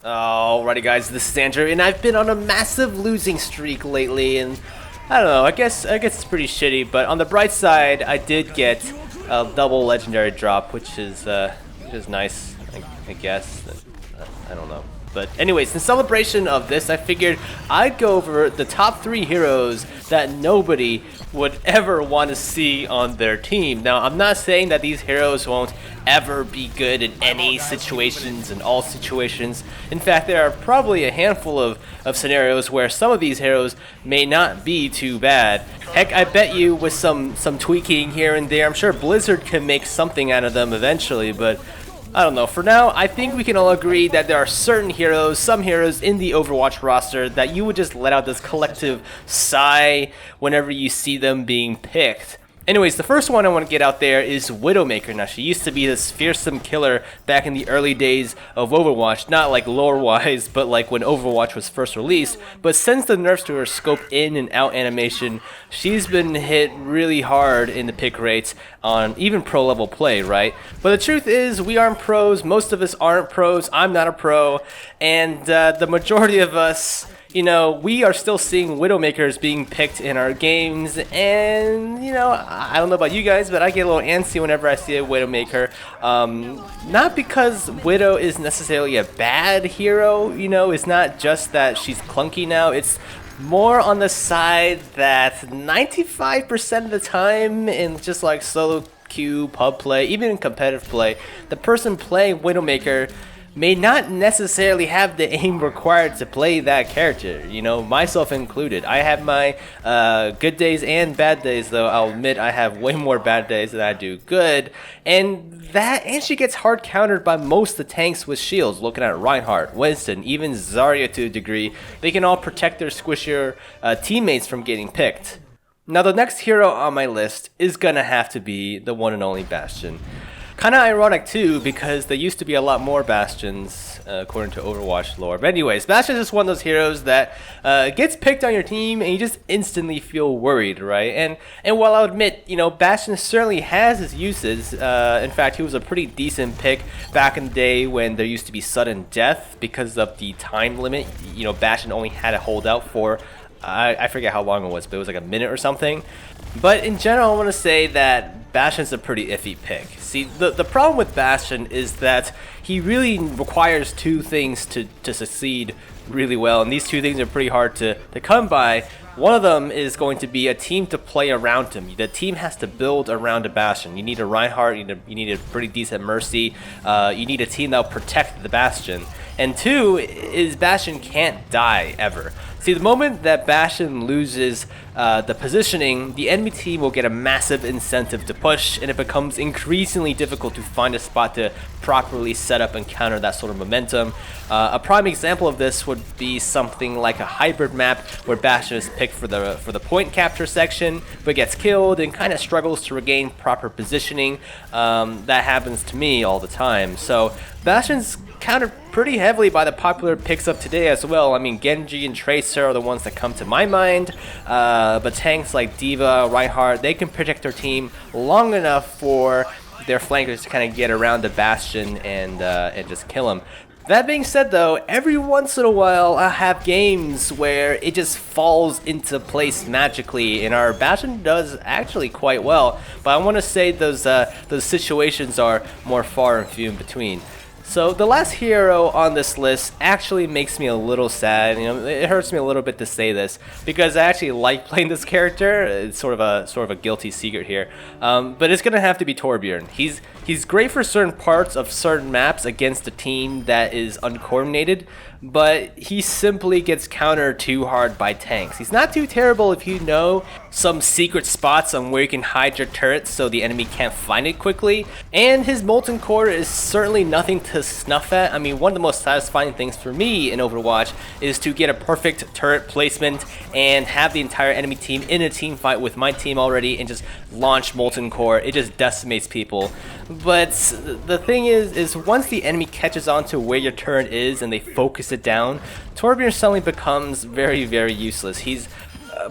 Alrighty guys, this is Andrew, and I've been on a massive losing streak lately, and I don't know, I guess it's pretty shitty, but on the bright side, I did get a double legendary drop, which is nice, I guess. I don't know. But anyways, in celebration of this, I figured I'd go over the top 3 heroes that nobody would ever want to see on their team. Now, I'm not saying that these heroes won't ever be good in any situations, in all situations. In fact, there are probably a handful of scenarios where some of these heroes may not be too bad. Heck, I bet you with some tweaking here and there, I'm sure Blizzard can make something out of them eventually, but I don't know. For now, I think we can all agree that there are certain heroes, some heroes in the Overwatch roster that you would just let out this collective sigh whenever you see them being picked. Anyways, the first one I want to get out there is Widowmaker. Now, she used to be this fearsome killer back in the early days of Overwatch, not like lore-wise, but like when Overwatch was first released. But since the nerfs to her scope in and out animation, she's been hit really hard in the pick rates on even pro-level play, right? But the truth is, we aren't pros, most of us aren't pros, I'm not a pro, and the majority of us, you know, we are still seeing Widowmakers being picked in our games, and, you know, I don't know about you guys, but I get a little antsy whenever I see a Widowmaker. Not because Widow is necessarily a bad hero, you know, it's not just that she's clunky now, it's more on the side that 95% of the time in just like solo queue, pub play, even in competitive play, the person playing Widowmaker may not necessarily have the aim required to play that character, you know, myself included. I have my good days and bad days, though I'll admit I have way more bad days than I do good, and she gets hard countered by most of the tanks with shields. Looking at Reinhardt, Winston, even Zarya to a degree, they can all protect their squishier teammates from getting picked. Now the next hero on my list is gonna have to be the one and only Bastion. Kind of ironic too, because there used to be a lot more Bastions according to Overwatch lore. But anyways, Bastion is just one of those heroes that gets picked on your team and you just instantly feel worried, right? And while I'll admit, you know, Bastion certainly has his uses. In fact, he was a pretty decent pick back in the day when there used to be sudden death because of the time limit. You know, Bastion only had to hold out for I forget how long it was, but it was like a minute or something. But in general, I want to say that Bastion's a pretty iffy pick. See, the problem with Bastion is that he really requires 2 things to succeed really well, and these 2 things are pretty hard to come by. One of them is going to be a team to play around him. The team has to build around a Bastion. You need a Reinhardt, you need a pretty decent Mercy, you need a team that will protect the Bastion. And 2 is Bastion can't die ever. See, the moment that Bastion loses the positioning, the enemy team will get a massive incentive to push, and it becomes increasingly difficult to find a spot to properly set up and counter that sort of momentum. A prime example of this would be something like a hybrid map where Bastion is picked for the point capture section, but gets killed and kind of struggles to regain proper positioning. That happens to me all the time. So Bastion's countered pretty heavily by the popular picks of today as well. I mean, Genji and Tracer are the ones that come to my mind, but tanks like Diva, Reinhardt, they can protect their team long enough for their flankers to kind of get around the Bastion and just kill him. That being said though, every once in a while I have games where it just falls into place magically, and our Bastion does actually quite well, but I want to say those situations are more far and few in between. So the last hero on this list actually makes me a little sad. You know, it hurts me a little bit to say this because I actually like playing this character. It's sort of a guilty secret here, but it's gonna have to be Torbjorn. He's great for certain parts of certain maps against a team that is uncoordinated, but he simply gets countered too hard by tanks. He's not too terrible if you know some secret spots on where you can hide your turrets so the enemy can't find it quickly, and his Molten Core is certainly nothing to snuff at. I mean, one of the most satisfying things for me in Overwatch is to get a perfect turret placement and have the entire enemy team in a team fight with my team already and just launch Molten Core. It just decimates people. But the thing is once the enemy catches on to where your turret is and they focus it down, Torbjorn suddenly becomes very, very useless. He's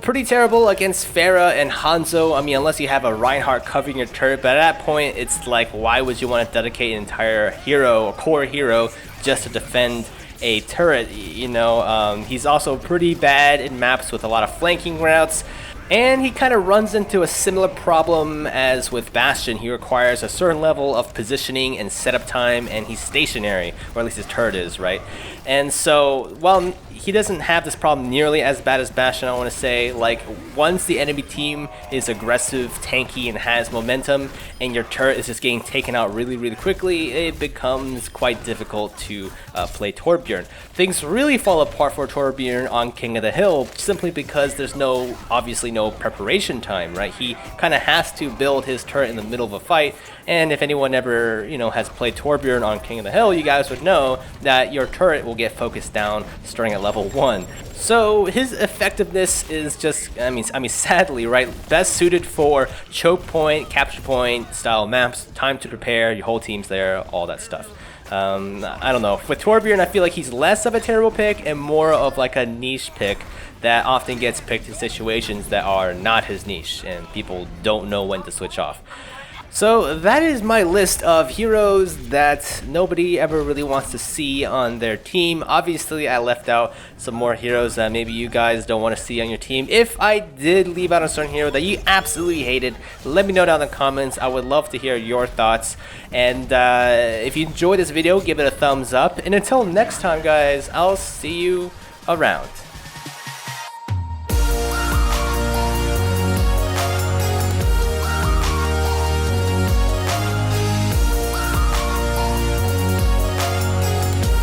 pretty terrible against Pharah and Hanzo. I mean, unless you have a Reinhardt covering your turret, but at that point, it's like, why would you want to dedicate an entire hero, a core hero, just to defend a turret. You know, he's also pretty bad in maps with a lot of flanking routes. And he kind of runs into a similar problem as with Bastion. He requires a certain level of positioning and setup time, and he's stationary, or at least his turret is, right? And so, while he doesn't have this problem nearly as bad as Bastion, I want to say, like, once the enemy team is aggressive, tanky, and has momentum, and your turret is just getting taken out really, really quickly, it becomes quite difficult to play Torbjorn. Things really fall apart for Torbjorn on King of the Hill, simply because there's obviously no preparation time, right? He kind of has to build his turret in the middle of a fight, and if anyone ever, has played Torbjorn on King of the Hill, you guys would know that your turret will get focused down starting at level 1. So his effectiveness is just, I mean, sadly, right, best suited for choke point, capture point style maps, time to prepare, your whole team's there, all that stuff. I don't know. With Torbjorn, I feel like he's less of a terrible pick and more of like a niche pick that often gets picked in situations that are not his niche and people don't know when to switch off. So that is my list of heroes that nobody ever really wants to see on their team. Obviously, I left out some more heroes that maybe you guys don't want to see on your team. If I did leave out a certain hero that you absolutely hated, let me know down in the comments. I would love to hear your thoughts. And if you enjoyed this video, give it a thumbs up. And until next time, guys, I'll see you around.